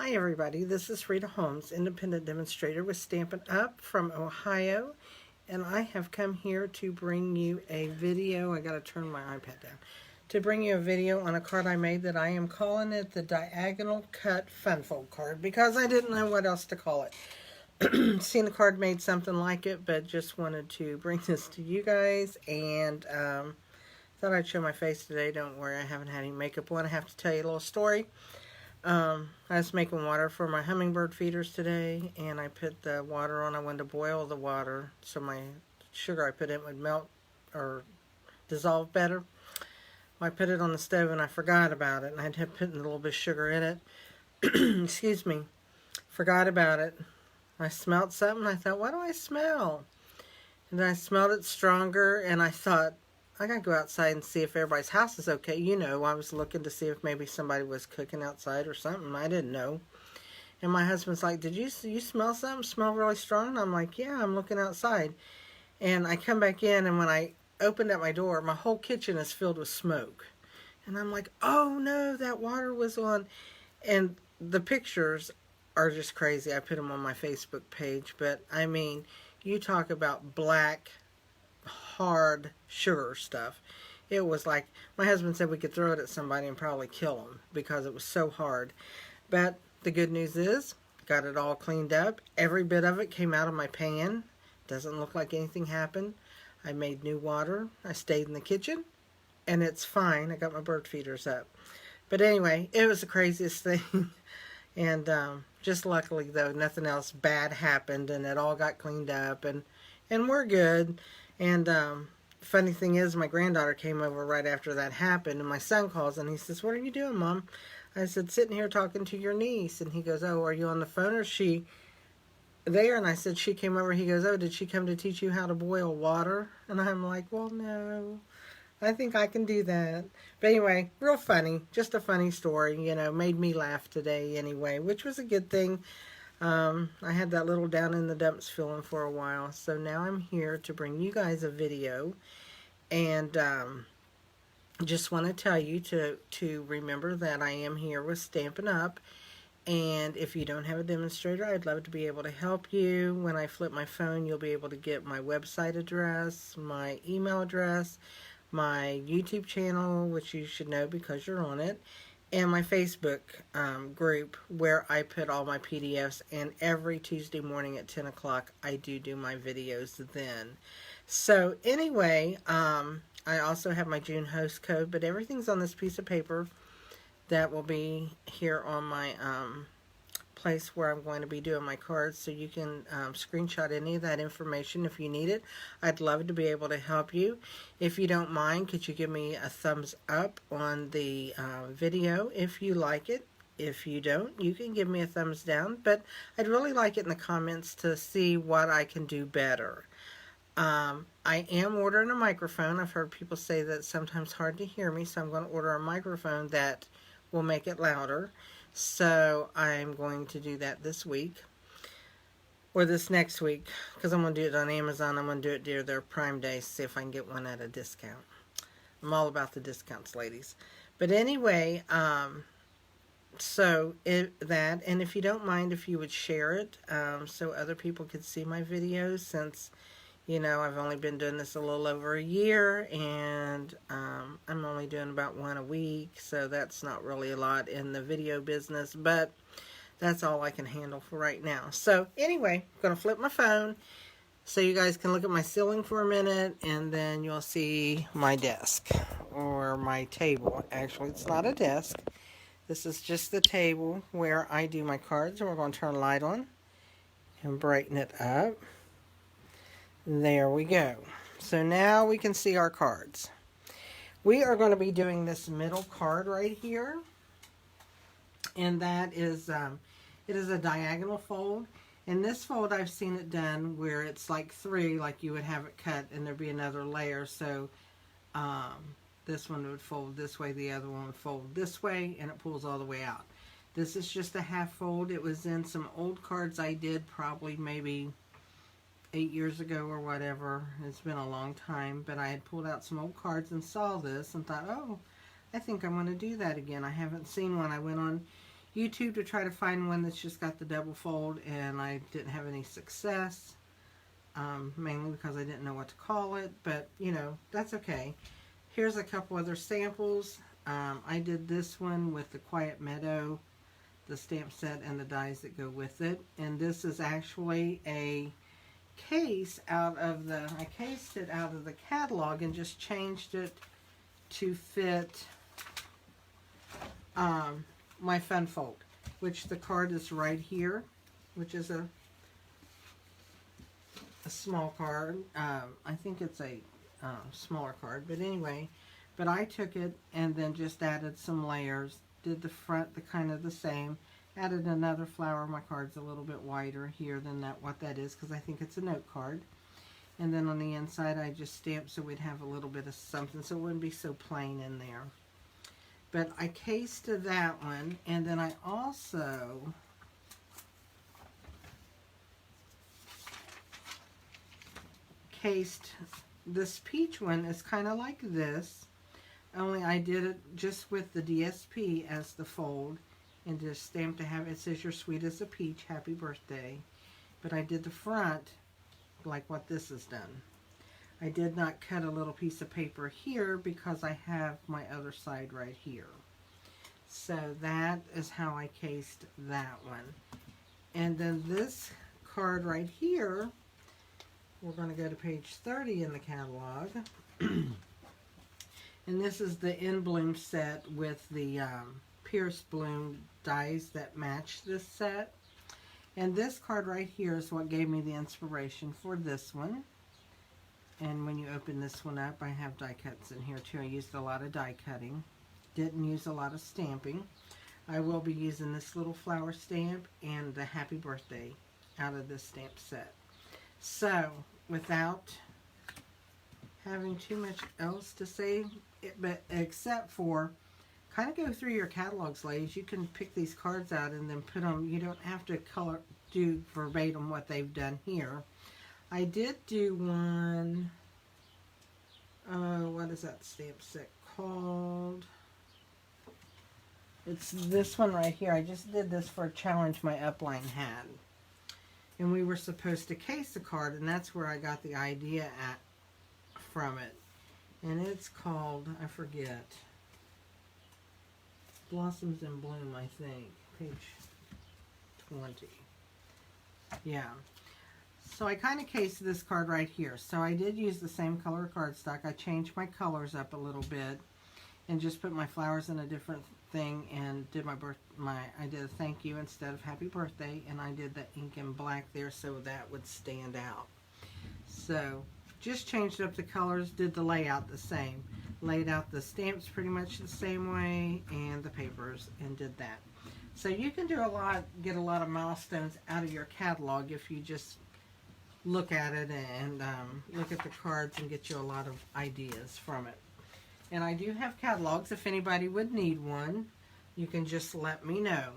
Hi everybody, this is Rita Holmes, independent demonstrator with Stampin' Up! From Ohio, and I have come here to bring you a video. I gotta turn my iPad down. To bring you a video on a card I made that I am calling it the Diagonal Cut Fun Fold card because I didn't know what else to call it. Seen the card made something like it, but just wanted to bring this to you guys, and thought I'd show my face today. Don't worry, I haven't had any makeup on. I have to tell you a little story. I was making water for my hummingbird feeders today, and I put the water on. I wanted to boil the water so my sugar I put in would melt or dissolve better. I put it on the stove and I forgot about it, and I had to put a little bit of sugar in it. Excuse me. Forgot about it. I smelled something. I thought, what do I smell? And then I smelled it stronger, and I thought, I gotta go outside and see if everybody's house is okay. You know, I was looking to see if maybe somebody was cooking outside or something. I didn't know. And my husband's like, did you smell something? Smell really strong? And I'm like, yeah, I'm looking outside. And I come back in, and when I opened up my door, my whole kitchen is filled with smoke. And I'm like, oh no, that water was on. And the pictures are just crazy. I put them on my Facebook page. But, I mean, you talk about black, hard sugar stuff. It was like, my husband said we could throw it at somebody and probably kill them because it was so hard. But the good news is, got it all cleaned up. Every bit of it came out of my pan. Doesn't look like anything happened. I made new water. I stayed in the kitchen, and it's fine. I got my bird feeders up. But anyway, it was the craziest thing. And just luckily, though, nothing else bad happened, and it all got cleaned up, and we're good. And funny thing is, my granddaughter came over right after that happened, and my son calls, and he says, what are you doing, Mom? I said, sitting here talking to your niece. And he goes, oh, are you on the phone, or is she there? And I said, she came over. He goes, oh, did she come to teach you how to boil water? And I'm like, well, no, I think I can do that. But anyway, real funny, just a funny story, you know, made me laugh today anyway, which was a good thing. I had that little down in the dumps feeling for a while, so now I'm here to bring you guys a video, and just want to tell you to remember that I am here with Stampin' Up, and if you don't have a demonstrator, I'd love to be able to help you. When I flip my phone, you'll be able to get my website address, my email address, my YouTube channel, which you should know because you're on it, and my Facebook group where I put all my PDFs, and every Tuesday morning at 10 o'clock I do my videos then. So anyway, I also have my June host code, but everything's on this piece of paper that will be here on my place where I'm going to be doing my cards, so you can screenshot any of that information if you need it. I'd love to be able to help you. If you don't mind, could you give me a thumbs up on the video if you like it? If you don't, you can give me a thumbs down, but I'd really like it in the comments to see what I can do better. I am ordering a microphone. I've heard people say that it's sometimes hard to hear me, so I'm going to order a microphone that will make it louder. So I'm going to do that this week, or this next week, because I'm going to do it on Amazon. I'm going to do it during their Prime Day, see if I can get one at a discount. I'm all about the discounts, ladies. But anyway, so that, and if you don't mind, if you would share it, so other people could see my videos, since, you know, I've only been doing this a little over a year, and I'm only doing about one a week, so that's not really a lot in the video business, but that's all I can handle for right now. So anyway, I'm going to flip my phone so you guys can look at my ceiling for a minute, and then you'll see my desk, or my table. Actually, it's not a desk. This is just the table where I do my cards, and we're going to turn the light on and brighten it up. There we go. So now we can see our cards. We are going to be doing this middle card right here, and that is it is a diagonal fold. In this fold, I've seen it done where it's like three, like you would have it cut, and there'd be another layer. So this one would fold this way, the other one would fold this way, and it pulls all the way out. This is just a half fold. It was in some old cards I did probably maybe 8 years ago or whatever. It's been a long time, but I had pulled out some old cards and saw this and thought, oh, I think I'm going to do that again. I haven't seen one. I went on YouTube to try to find one that's just got the double fold, and I didn't have any success, mainly because I didn't know what to call it, but you know, that's okay. Here's a couple other samples. I did this one with the Quiet Meadow, the stamp set, and the dies that go with it, and this is actually a case out of the, I cased it out of the catalog and just changed it to fit my fun fold, which the card is right here, which is a small card. I think it's a smaller card, but anyway, but I took it and then just added some layers, did the front the kind of the same, added another flower. My card's a little bit wider here than that, what that is, because I think it's a note card. And then on the inside I just stamped so we'd have a little bit of something, so it wouldn't be so plain in there. But I cased that one, and then I also cased this peach one. Is kind of like this, only I did it just with the DSP as the fold, and just stamped to have, it says you're sweet as a peach, happy birthday. But I did the front like what this is done. I did not cut a little piece of paper here because I have my other side right here. So that is how I cased that one. And then this card right here, we're going to go to page 30 in the catalog. And this is the In Bloom set with the Pierce Bloom dies that match this set. And this card right here is what gave me the inspiration for this one. And when you open this one up, I have die cuts in here too. I used a lot of die cutting. Didn't use a lot of stamping. I will be using this little flower stamp and the happy birthday out of this stamp set. So, without having too much else to say, but except for, kind of go through your catalogs, ladies. You can pick these cards out and then put them, you don't have to do verbatim what they've done here. I did do one, what is that stamp set called? It's this one right here. I just did this for a challenge my upline had. And we were supposed to case the card, and that's where I got the idea from it. And it's called, I forget, Blossoms in Bloom, I think. Page 20. Yeah. So I kind of cased this card right here. So I did use the same color cardstock. I changed my colors up a little bit and just put my flowers in a different thing and did I did a thank you instead of happy birthday, and I did the ink in black there so that would stand out. So just changed up the colors, did the layout the same. Laid out the stamps pretty much the same way and the papers, and did that. So you can do a lot, get a lot of milestones out of your catalog if you just look at it and look at the cards and get you a lot of ideas from it. And I do have catalogs. If anybody would need one, you can just let me know.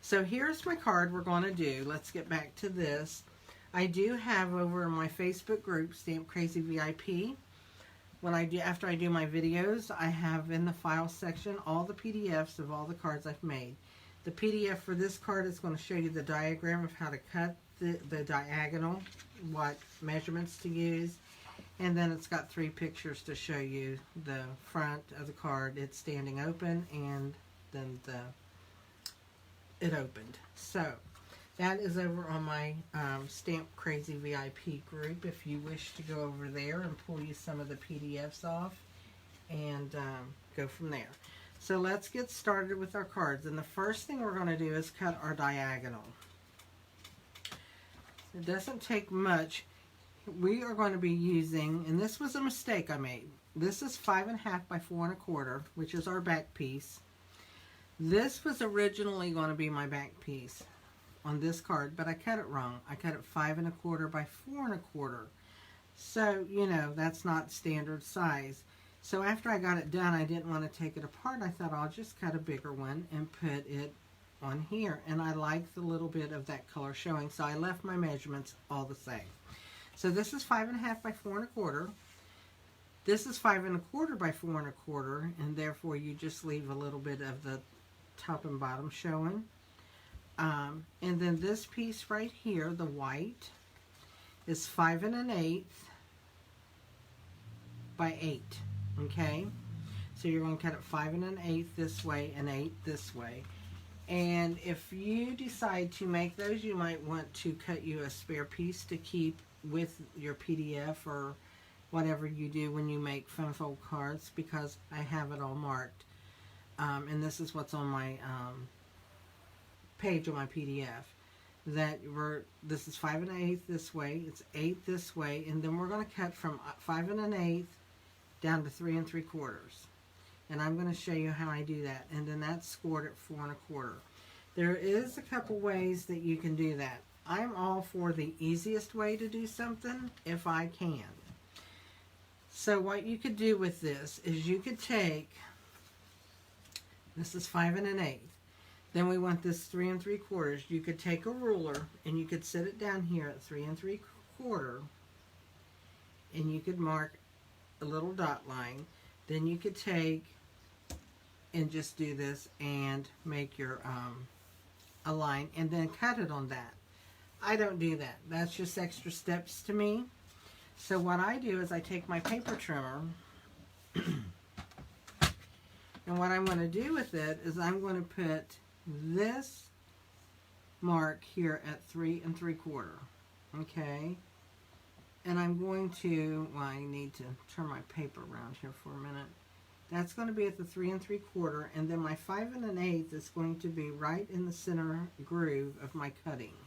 So here's my card we're going to do. Let's get back to this. I do have over in my Facebook group, Stamp Crazy VIP, after I do my videos, I have in the file section all the PDFs of all the cards I've made. The PDF for this card is going to show you the diagram of how to cut the diagonal, what measurements to use, and then it's got 3 pictures to show you the front of the card. It's standing open, and then it opened. So that is over on my Stamp Crazy VIP group if you wish to go over there and pull you some of the PDFs off and go from there. So let's get started with our cards. And the first thing we're going to do is cut our diagonal. It doesn't take much. We are going to be using, and this was a mistake I made. This is 5.5 by 4 1/4, which is our back piece. This was originally going to be my back piece on this card, but I cut it wrong. I cut it 5 1/4 by 4 1/4. So, you know, that's not standard size. So after I got it done, I didn't want to take it apart. I thought I'll just cut a bigger one and put it on here. And I like the little bit of that color showing, so I left my measurements all the same. So this is 5.5 by 4 1/4. This is 5 1/4 by 4 1/4, and therefore you just leave a little bit of the top and bottom showing. And then this piece right here, the white, is 5 1/8 by 8. Okay, so you're going to cut it 5 1/8 this way and 8 this way. And if you decide to make those, you might want to cut you a spare piece to keep with your PDF or whatever you do when you make fun fold cards, because I have it all marked. And this is what's on my page on my PDF. This is 5 1/8 this way, it's 8 this way, and then we're going to cut from 5 1/8 down to 3 3/4. And I'm going to show you how I do that. And then that's scored at 4 1/4. There is a couple ways that you can do that. I'm all for the easiest way to do something if I can. So what you could do with this is you could take, this is 5 1/8. Then we want this 3 3/4. You could take a ruler and you could set it down here at 3 3/4, and you could mark a little dot line. Then you could take and just do this and make your a line and then cut it on that. I don't do that. That's just extra steps to me. So what I do is I take my paper trimmer and what I'm going to do with it is I'm going to put this mark here at 3 3/4. Okay, and I'm going to, well, I need to turn my paper around here for a minute. That's going to be at the 3 3/4, and then my 5 1/8 is going to be right in the center groove of my cutting.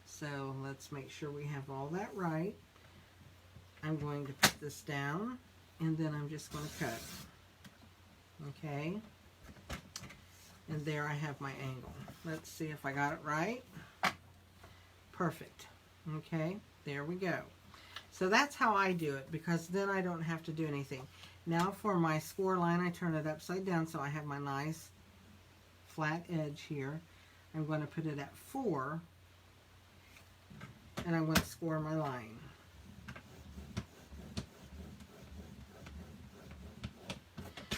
So let's make sure we have all that right. I'm going to put this down, and then I'm just going to cut. Okay, and there I have my angle. Let's see if I got it right. Perfect. Okay, there we go. So that's how I do it, because then I don't have to do anything. Now for my score line, I turn it upside down so I have my nice flat edge here. I'm going to put it at 4, and I'm going to score my line.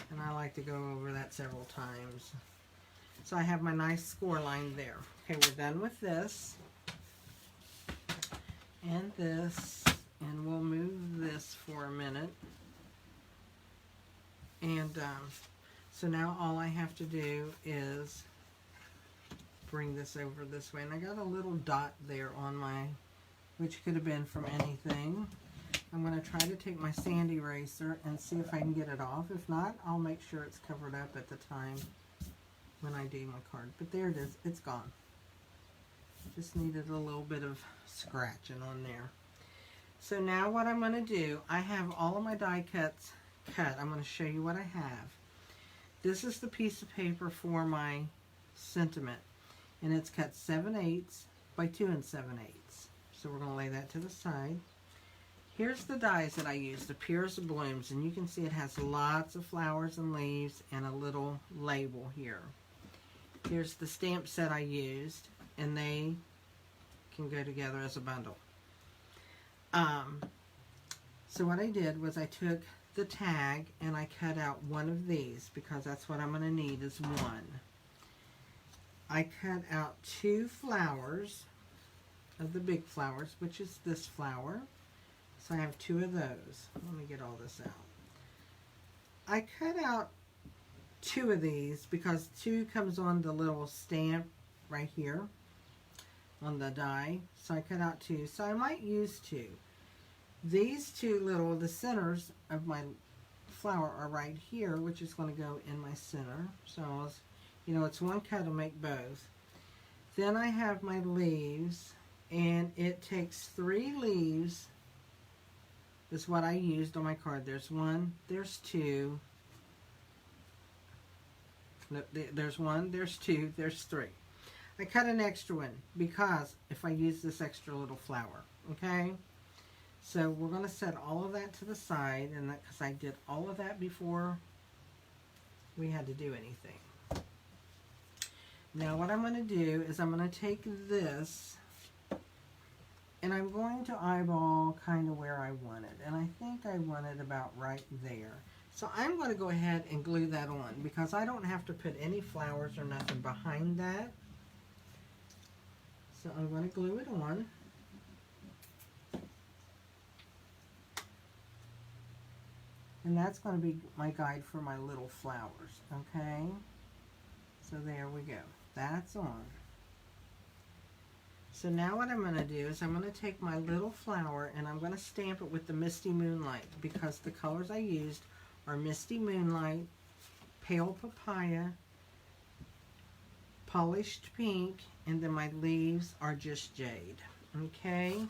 And I like to go over that several times. So I have my nice score line there. Okay, we're done with this and this, and we'll move this for a minute. And so now all I have to do is bring this over this way. And I got a little dot there on my, which could have been from anything. I'm going to try to take my sand eraser and see if I can get it off. If not, I'll make sure it's covered up at the time when I do my card. But there it is. It's gone. Just needed a little bit of scratching on there. So now what I'm going to do, I have all of my die cuts cut. I'm going to show you what I have. This is the piece of paper for my sentiment, and it's cut 7/8 by 2 7/8. So we're going to lay that to the side. Here's the dies that I used, the Piers of Blooms, and you can see it has lots of flowers and leaves and a little label here. Here's the stamp set I used, and they can go together as a bundle. So what I did was I took the tag and I cut out one of these, because that's what I'm going to need is one. I cut out 2 flowers of the big flowers, which is this flower. So I have 2 of those. Let me get all this out. I cut out 2 of these because 2 comes on the little stamp right here on the die. So I cut out 2. So I might use 2. These 2 little, the centers of my flower are right here, which is going to go in my center. So, you know, it's one cut to make both. Then I have my leaves, and it takes 3 leaves. Is what I used on my card. There's 1, there's 2. No, there's 1, there's 2, there's 3. I cut an extra one because if I use this extra little flower, okay? So we're going to set all of that to the side, and that because I did all of that before we had to do anything. Now what I'm going to do is I'm going to take this, and I'm going to eyeball kind of where I want it. And I think I want it about right there. So I'm going to go ahead and glue that on because I don't have to put any flowers or nothing behind that. So I'm going to glue it on. And that's going to be my guide for my little flowers, okay? So there we go. That's on. So now what I'm going to do is I'm going to take my little flower and I'm going to stamp it with the Misty Moonlight because the colors I used are Misty Moonlight, Pale Papaya, Polished Pink, and then my leaves are just Jade, okay?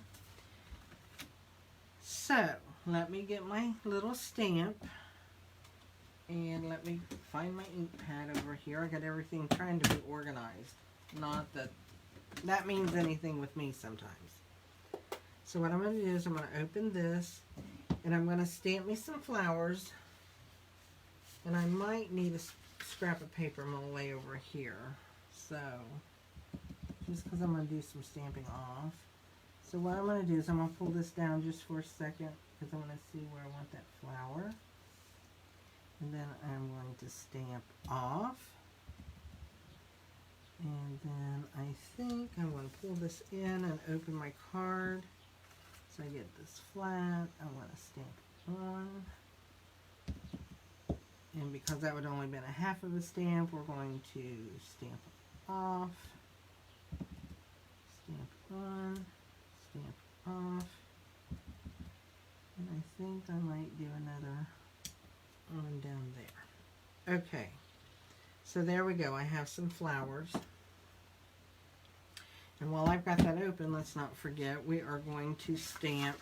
So let me get my little stamp and let me find my ink pad over here. I got everything trying to be organized. Not that that means anything with me sometimes. So what I'm going to do is I'm going to open this and I'm going to stamp me some flowers. And I might need a scrap of paper I'm going to lay over here. So just because I'm going to do some stamping off. So what I'm going to do is I'm going to pull this down just for a second because I'm going to see where I want that flower. And then I'm going to stamp off. And then I think I'm going to pull this in and open my card. So I get this flat. I want to stamp on. And because that would only been a half of a stamp, we're going to stamp off. Stamp on. Stamp off. And I think I might do another one down there. Okay, so there we go. I have some flowers. And while I've got that open, let's not forget we are going to stamp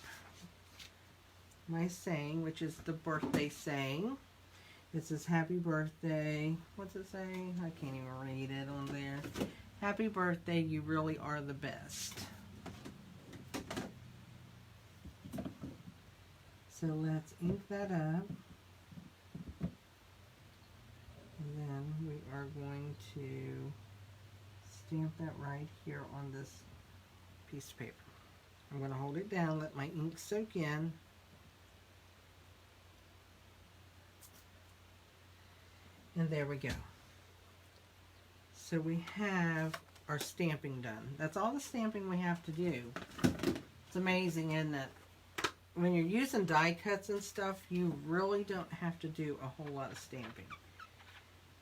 my saying, which is the birthday saying. It says happy birthday. What's it say? I can't even read it on there. Happy birthday, you really are the best. So let's ink that up. And then we are going to stamp that right here on this piece of paper. I'm going to hold it down, let my ink soak in. And there we go. So we have our stamping done. That's all the stamping we have to do. It's amazing, isn't it? When you're using die cuts and stuff, you really don't have to do a whole lot of stamping.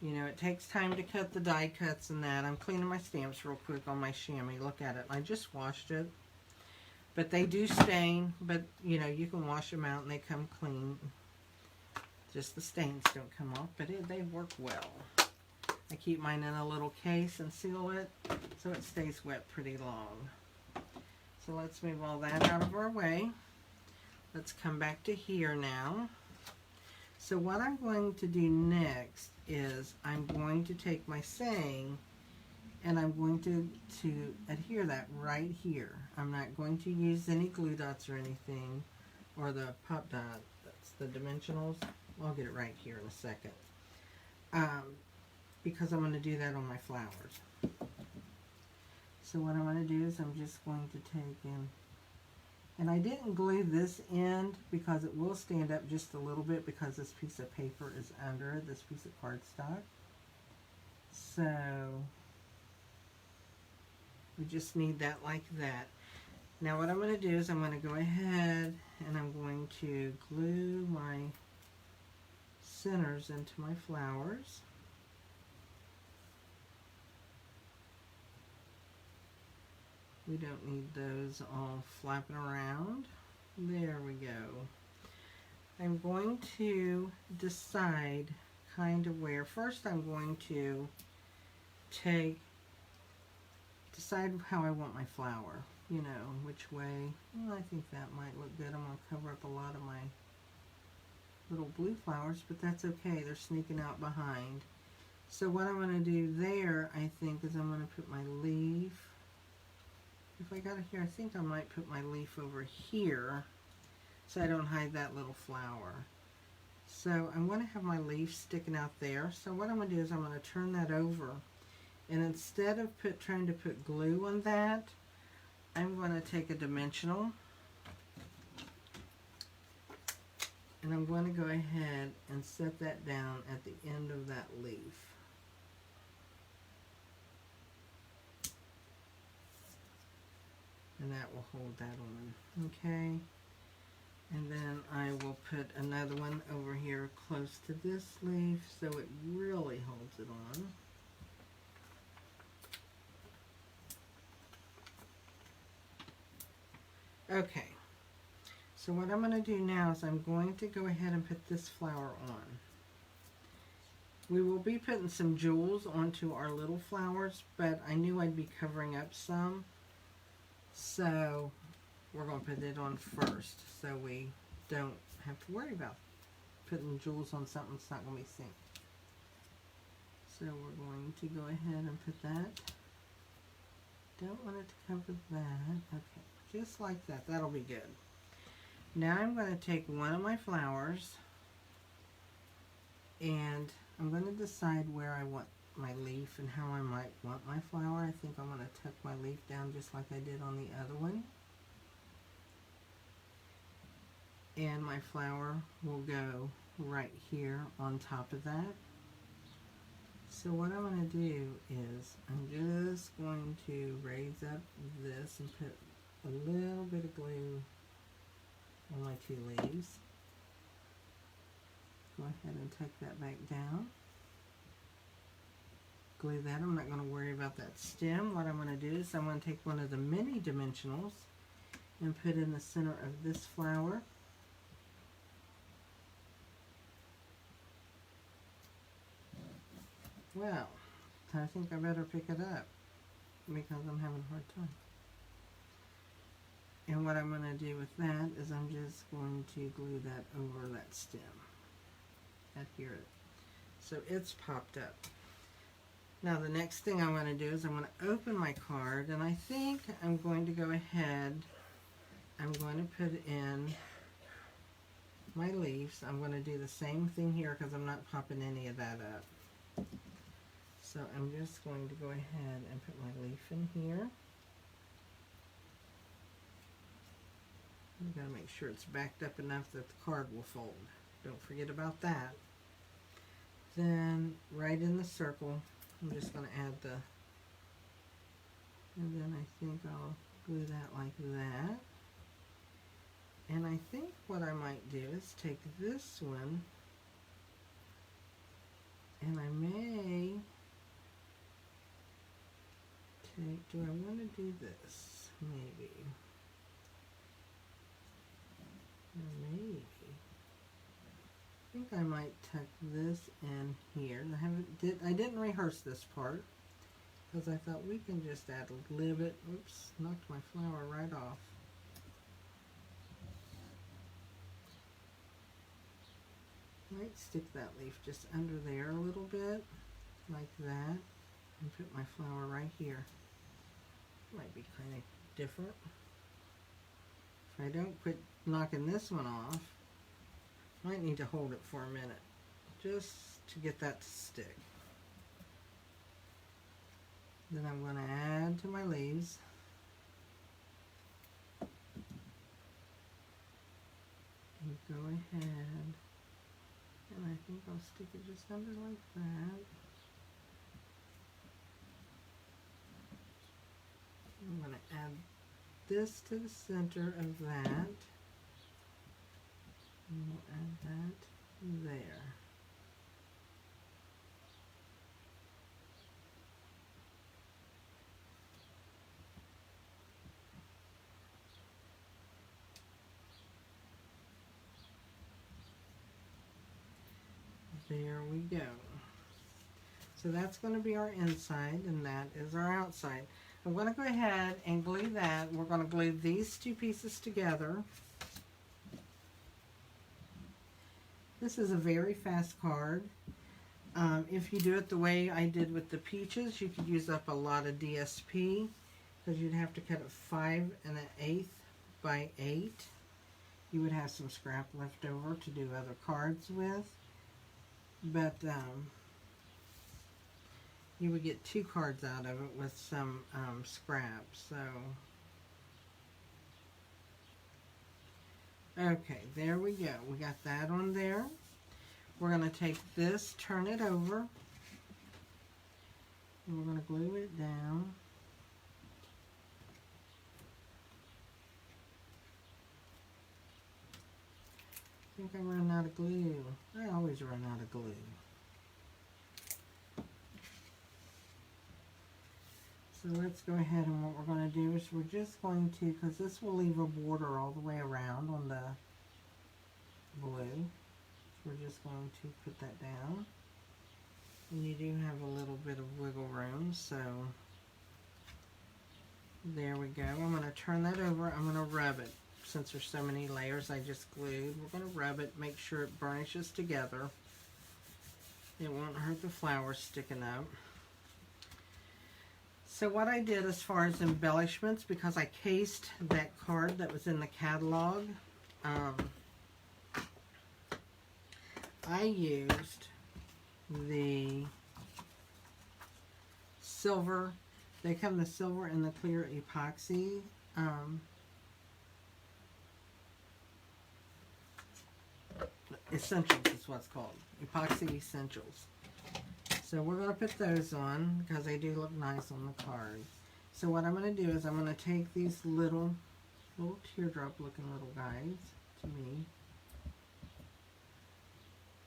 You know, it takes time to cut the die cuts and that. I'm cleaning my stamps real quick on my chamois. Look at it. I just washed it. But they do stain, but, you know, you can wash them out and they come clean. Just the stains don't come off, but they work well. I keep mine in a little case and seal it so it stays wet pretty long. So let's move all that out of our way. Let's come back to here now. So what I'm going to do next is I'm going to take my saying and I'm going to adhere that right here. I'm not going to use any glue dots or anything, or the pop dot, that's the dimensionals. I'll get it right here in a second. Because I'm going to do that on my flowers. So what I'm going to do is I'm just going to take in, and I didn't glue this end because it will stand up just a little bit because this piece of paper is under this piece of cardstock. So we just need that like that. Now what I'm going to do is I'm going to go ahead and I'm going to glue my centers into my flowers. We don't need those all flapping around. There we go. I'm going to decide kind of where. First I'm going to decide how I want my flower. You know, which way. Well, I think that might look good. I'm going to cover up a lot of my little blue flowers, but that's okay. They're sneaking out behind. So what I'm going to do there, I think, is I'm going to put my leaf. If I got it here, I think I might put my leaf over here so I don't hide that little flower. So I'm going to have my leaf sticking out there. So what I'm going to do is I'm going to turn that over. And instead of trying to put glue on that, I'm going to take a dimensional. And I'm going to go ahead and set that down at the end of that leaf. And that will hold that on, okay? And then I will put another one over here close to this leaf so it really holds it on. Okay, so what I'm going to do now is I'm going to go ahead and put this flower on. We will be putting some jewels onto our little flowers, but I knew I'd be covering up some, so we're going to put it on first so we don't have to worry about putting jewels on something that's not going to be seen. So we're going to go ahead and put that. Don't want it to cover that. Okay, just like that. That'll be good. Now I'm going to take one of my flowers and I'm going to decide where I want my leaf and how I might want my flower. I think I'm going to tuck my leaf down just like I did on the other one. And my flower will go right here on top of that. So what I'm going to do is I'm just going to raise up this and put a little bit of glue on my two leaves. Go ahead and tuck that back down. Glue that. I'm not going to worry about that stem. What I'm going to do is I'm going to take one of the mini dimensionals and put in the center of this flower. Well, I think I better pick it up because I'm having a hard time. And what I'm going to do with that is I'm just going to glue that over that stem. At here. So it's popped up. Now the next thing I'm going to do is I'm going to open my card, and I think I'm going to go ahead, I'm going to put in my leaves. I'm going to do the same thing here because I'm not popping any of that up. So I'm just going to go ahead and put my leaf in here. I've got to make sure it's backed up enough that the card will fold. Don't forget about that. Then right in the circle, I'm just going to add the, and then I think I'll glue that like that. And I think what I might do is take this one, and I may take, do I want to do this? Maybe. Maybe. I think I might tuck this in here. I didn't rehearse this part because I thought we can just add a little bit. Oops, knocked my flower right off. Might stick that leaf just under there a little bit, like that, and put my flower right here. Might be kind of different. If I don't quit knocking this one off, might need to hold it for a minute just to get that to stick. Then I'm going to add to my leaves. And go ahead, and I think I'll stick it just under like that. I'm going to add this to the center of that. And we'll add that there. There we go. So that's going to be our inside, and that is our outside. I'm going to go ahead and glue that. We're going to glue these two pieces together. This is a very fast card. If you do it the way I did with the peaches, you could use up a lot of DSP because you'd have to cut it 5 1/8 by 8. You would have some scrap left over to do other cards with. But you would get 2 cards out of it with some scrap. So, Okay, there we go. We got that on there. We're going to take this, turn it over, and we're going to glue it down. I think I ran out of glue. I always run out of glue. So let's go ahead, and what we're going to do is we're just going to, because this will leave a border all the way around on the blue. So we're just going to put that down. And you do have a little bit of wiggle room, so there we go. I'm going to turn that over. I'm going to rub it. Since there's so many layers I just glued, we're going to rub it, make sure it burnishes together. It won't hurt the flowers sticking up. So what I did as far as embellishments, because I cased that card that was in the catalog, I used the silver. They come the silver and the clear epoxy. Essentials is what's called. Epoxy Essentials. So we're going to put those on because they do look nice on the card. So what I'm going to do is I'm going to take these little teardrop looking little guys to me.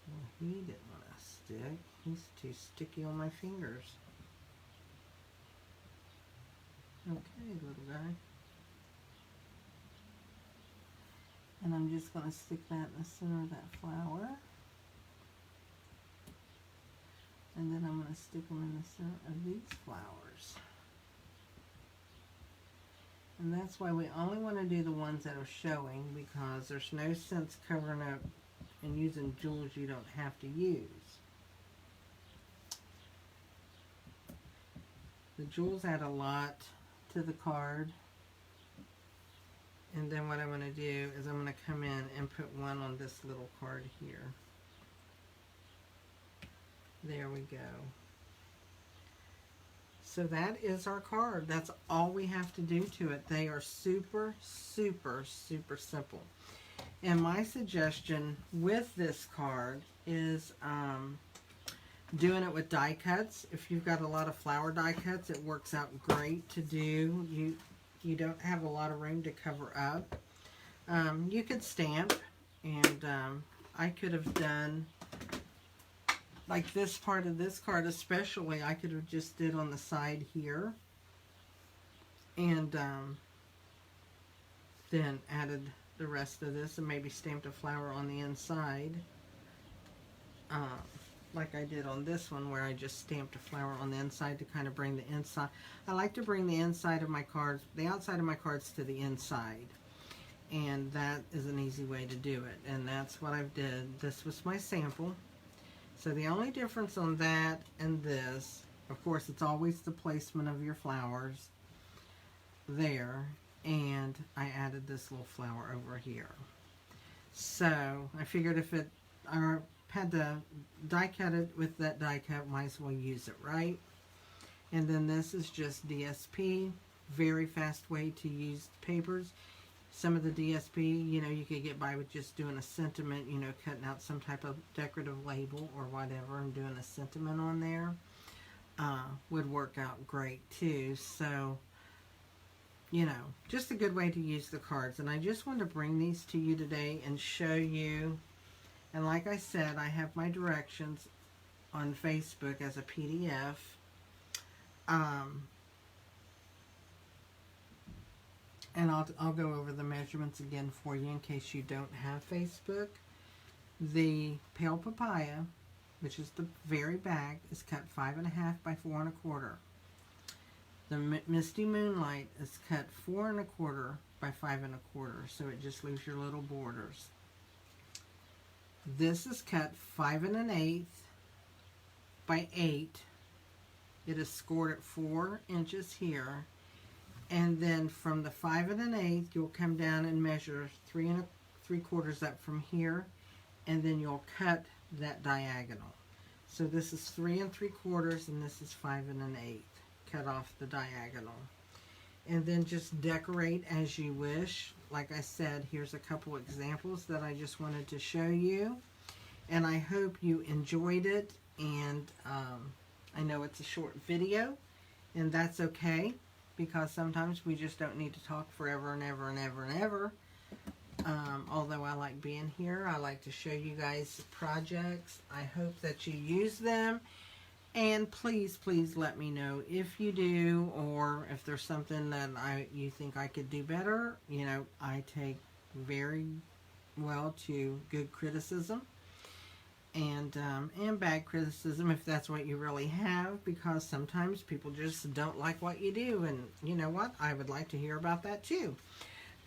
Well, he didn't want to stick. He's too sticky on my fingers. Okay, little guy. And I'm just going to stick that in the center of that flower. And then I'm going to stick them in the center of these flowers. And that's why we only want to do the ones that are showing, because there's no sense covering up and using jewels you don't have to use. The jewels add a lot to the card. And then what I'm going to do is I'm going to come in and put one on this little card here. There we go. So that is our card. That's all we have to do to it. They are super, super, super simple. And my suggestion with this card is doing it with die cuts. If you've got a lot of flower die cuts, it works out great to do. You don't have a lot of room to cover up. You could stamp, and I could have done, like this part of this card especially, I could have just did on the side here, and then added the rest of this and maybe stamped a flower on the inside, like I did on this one, where I just stamped a flower on the inside to kind of bring the inside. I like to bring the inside of my cards, the outside of my cards to the inside, and that is an easy way to do it, and that's what I've did. This was my sample. So the only difference on that and this, of course, it's always the placement of your flowers there, and I added this little flower over here. So I figured if I had to die cut it with that die cut, might as well use it, right? And then this is just DSP, very fast way to use papers. Some of the DSP, you know, you could get by with just doing a sentiment, you know, cutting out some type of decorative label or whatever and doing a sentiment on there would work out great too. So, you know, just a good way to use the cards. And I just wanted to bring these to you today and show you. And like I said, I have my directions on Facebook as a PDF. And I'll go over the measurements again for you in case you don't have Facebook. The Pale Papaya, which is the very back, is cut 5.5 by 4 1/4. The Misty Moonlight is cut 4 1/4 by 5 1/4, so it just leaves your little borders. This is cut 5 1/8 by 8. It is scored at 4 inches here. And then from the 5 1/8, you'll come down and measure 3 3/4 up from here, and then you'll cut that diagonal. So this is 3 3/4, and this is 5 1/8. Cut off the diagonal, and then just decorate as you wish. like I said, here's a couple examples that I just wanted to show you. And I hope you enjoyed it. And I know it's a short video, and that's okay, because sometimes we just don't need to talk forever and ever and ever and ever. Although I like being here, I like to show you guys projects. I hope that you use them. And please, please let me know if you do, or if there's something that you think I could do better. You know, I take very well to good criticism and bad criticism, if that's what you really have, because sometimes people just don't like what you do, and you know what? I would like to hear about that too.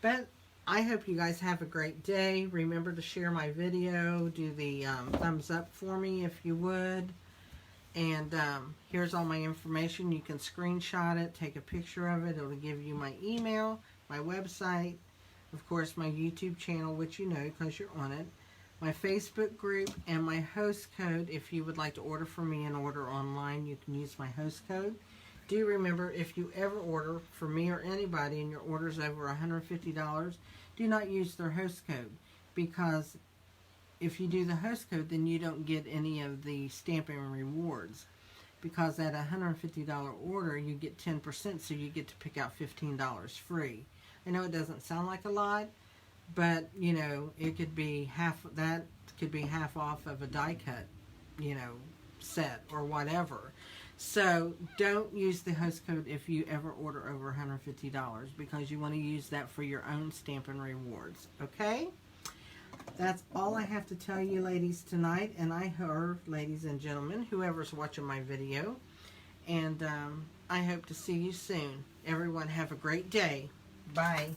But I hope you guys have a great day. Remember to share my video, do the thumbs up for me if you would. And here's all my information. You can screenshot it, take a picture of it. It'll give you my email, my website, of course my YouTube channel, which you know because you're on it, my Facebook group, and my host code. If you would like to order from me and order online, you can use my host code. Do remember, if you ever order from me or anybody and your order's over $150, do not use their host code, because if you do the host code, then you don't get any of the Stampin' rewards, because at a $150 order you get 10%, so you get to pick out $15 free. I know it doesn't sound like a lot, but you know, it could be half, that could be half off of a die cut, you know, set or whatever. So don't use the host code if you ever order over $150, because you want to use that for your own Stampin' rewards. Okay? That's all I have to tell you, ladies, tonight. And I hope, ladies and gentlemen, whoever's watching my video, and I hope to see you soon. Everyone have a great day. Bye.